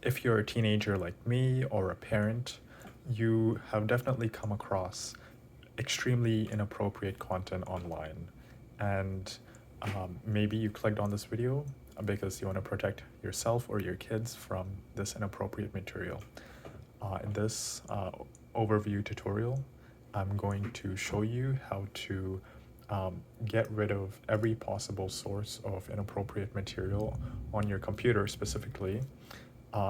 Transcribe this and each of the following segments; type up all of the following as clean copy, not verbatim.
if you're a teenager like me or a parent, you have definitely come across extremely inappropriate content online. And maybe you clicked on this video because you want to protect yourself or your kids from this inappropriate material. In this overview tutorial, I'm going to show you how to get rid of every possible source of inappropriate material on your computer specifically,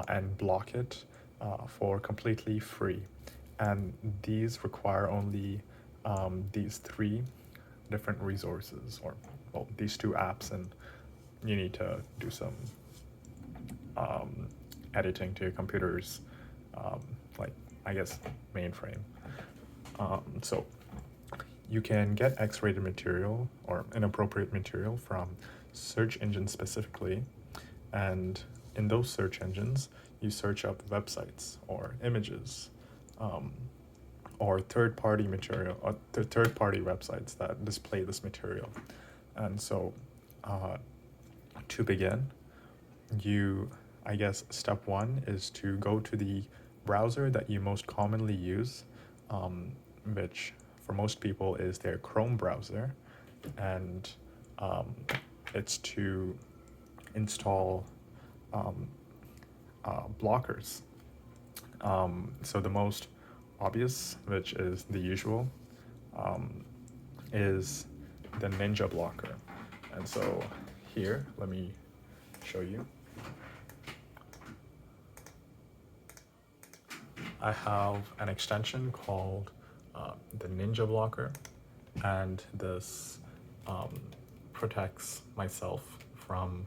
and block it for completely free. And these require only these three different resources, or well, these two apps, and you need to do some um, editing to your computer's, like, I guess, mainframe. So you can get X-rated material or inappropriate material from search engines specifically, and in those search engines, you search up websites or images, um, or third-party material, or third-party websites that display this material. And so, to begin, I guess step one is to go to the browser that you most commonly use, which for most people is their Chrome browser, and it's to install blockers. So the most obvious, which is the usual, is the Ninja blocker. And so here, let me show you. I have an extension called the Ninja blocker, and this protects myself from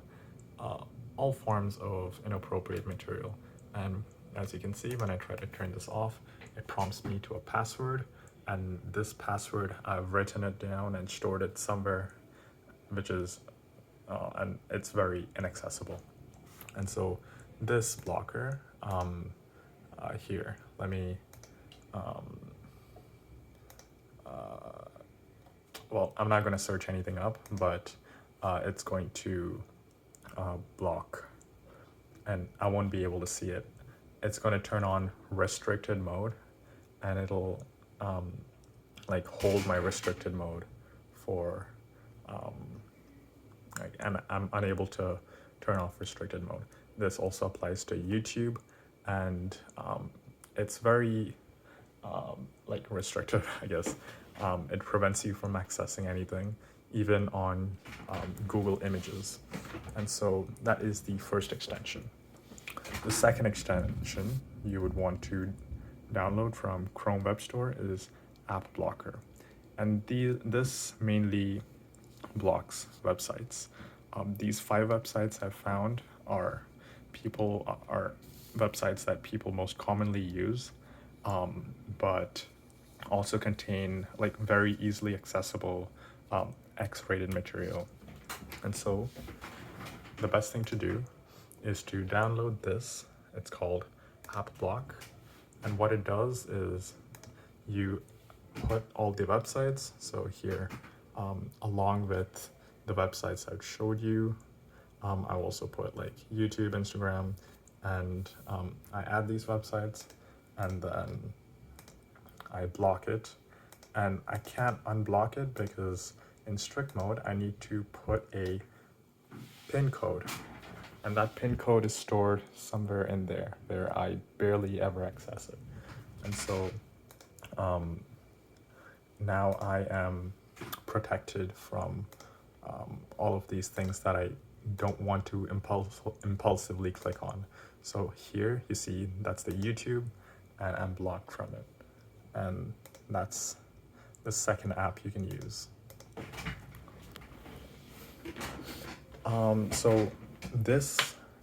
all forms of inappropriate material. And as you can see, when I try to turn this off, it prompts me to a password, and this password, I've written it down and stored it somewhere, which is, and it's very inaccessible. And so this blocker, here, let me, well, I'm not going to search anything up, but it's going to block, and I won't be able to see it. It's going to turn on restricted mode, and it'll like hold my restricted mode for and I'm unable to turn off restricted mode. This also applies to YouTube, and it's very like restrictive, I guess. It prevents you from accessing anything, even on Google Images. And so that is the first extension. The second extension you would want to download from Chrome Web Store is App Blocker. And this mainly blocks websites. These 5 websites I've found are websites that people most commonly use, but also contain like very easily accessible X-rated material. And so the best thing to do is to download this. It's called AppBlock, and what it does is you put all the websites, so here, along with the websites I've showed you, I also put like YouTube, Instagram, and I add these websites, and then I block it, and I can't unblock it because in strict mode I need to put a PIN code, and that PIN code is stored somewhere in there where I barely ever access it. And so now I am protected from all of these things that I don't want to impulsively click on. So here you see that's the YouTube, and I'm blocked from it. And that's the second app you can use. So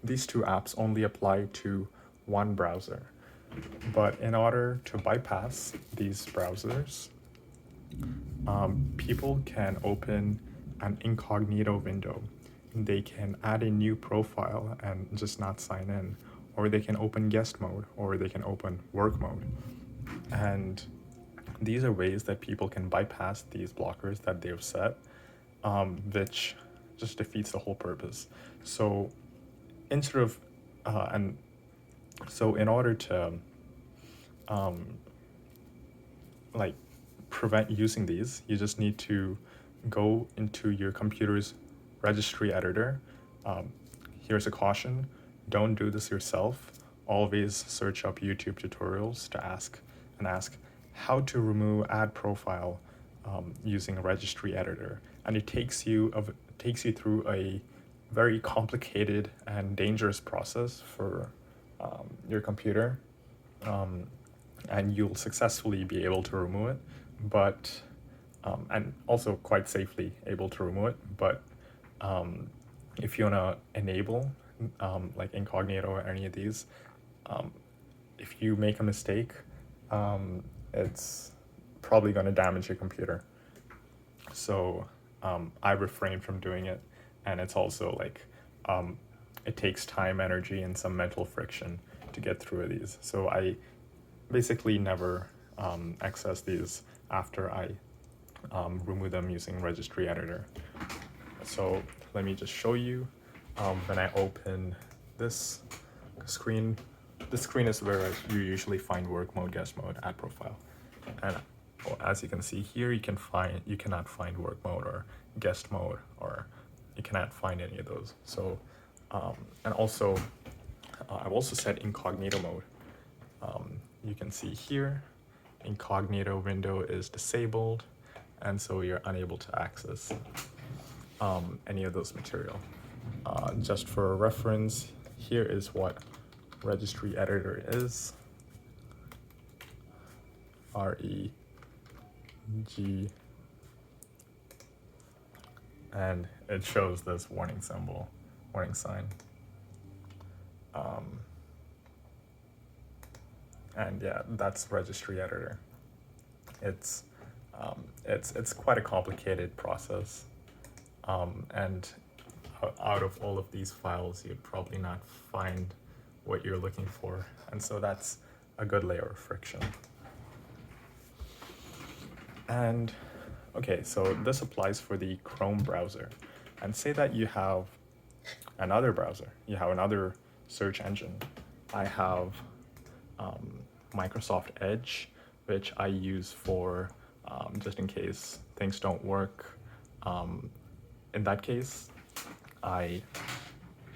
these two apps only apply to one browser. But in order to bypass these browsers, people can open an incognito window. They can add a new profile and just not sign in, or they can open guest mode, or they can open work mode. And these are ways that people can bypass these blockers that they've set, which just defeats the whole purpose. So instead of, and So in order to um, like prevent using these, you just need to go into your computer's registry editor. Um, Here's a caution: don't do this yourself. Always search up YouTube tutorials to ask how to remove ad profile using a registry editor, and it takes you through a very complicated and dangerous process for your computer, and you'll successfully be able to remove it, but and also quite safely able to remove it. But if you wanna enable like incognito or any of these, if you make a mistake, it's probably going to damage your computer. So I refrain from doing it, and it's also like it takes time, energy, and some mental friction to get through these. So I basically never access these after I remove them using registry editor. So let me just show you. When I open this screen, this screen is where you usually find work mode, guest mode, ad profile, and as you can see here, you cannot find work mode or guest mode, or you cannot find any of those. So and also I've also set incognito mode. You can see here, incognito window is disabled, and so you're unable to access any of those material. Just for reference, here is what registry editor is. REG, and it shows this warning symbol, warning sign. And yeah, that's registry editor. It's quite a complicated process, and out of all of these files, you'd probably not find what you're looking for, and so that's a good layer of friction. And okay, so this applies for the Chrome browser, and say that you have another browser, you have another search engine. I have Microsoft Edge, which I use for just in case things don't work. In that case, I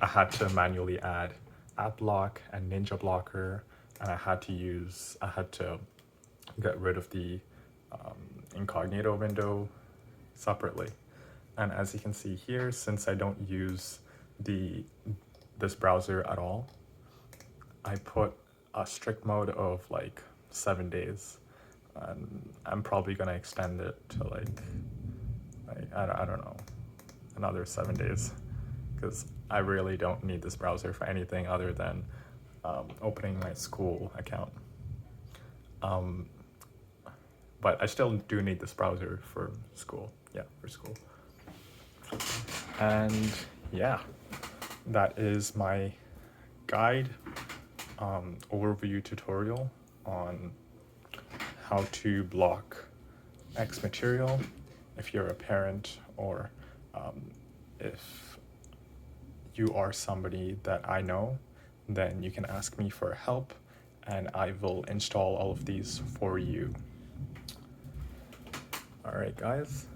had to manually add AdBlock and Ninja Blocker, and I had to get rid of the incognito window separately. And as you can see here, since I don't use this browser at all, I put a strict mode of like 7 days, and I'm probably gonna extend it to like I don't know, another 7 days, because I really don't need this browser for anything other than opening my school account. But I still do need this browser for school. Yeah, for school. And yeah, that is my guide overview tutorial on how to block X material. If you're a parent, or if you are somebody that I know, then you can ask me for help, and I will install all of these for you. All right, guys,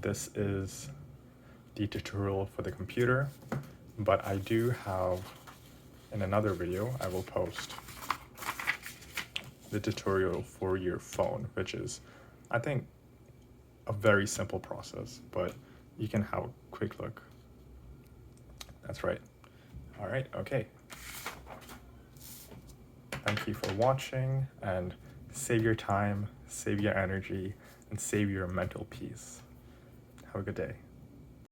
this is the tutorial for the computer, but I do have, in another video, I will post the tutorial for your phone, which is, I think, a very simple process, but you can have a quick look. That's right. All right, okay. Thank you for watching, and save your time, save your energy, and save your mental peace. Have a good day.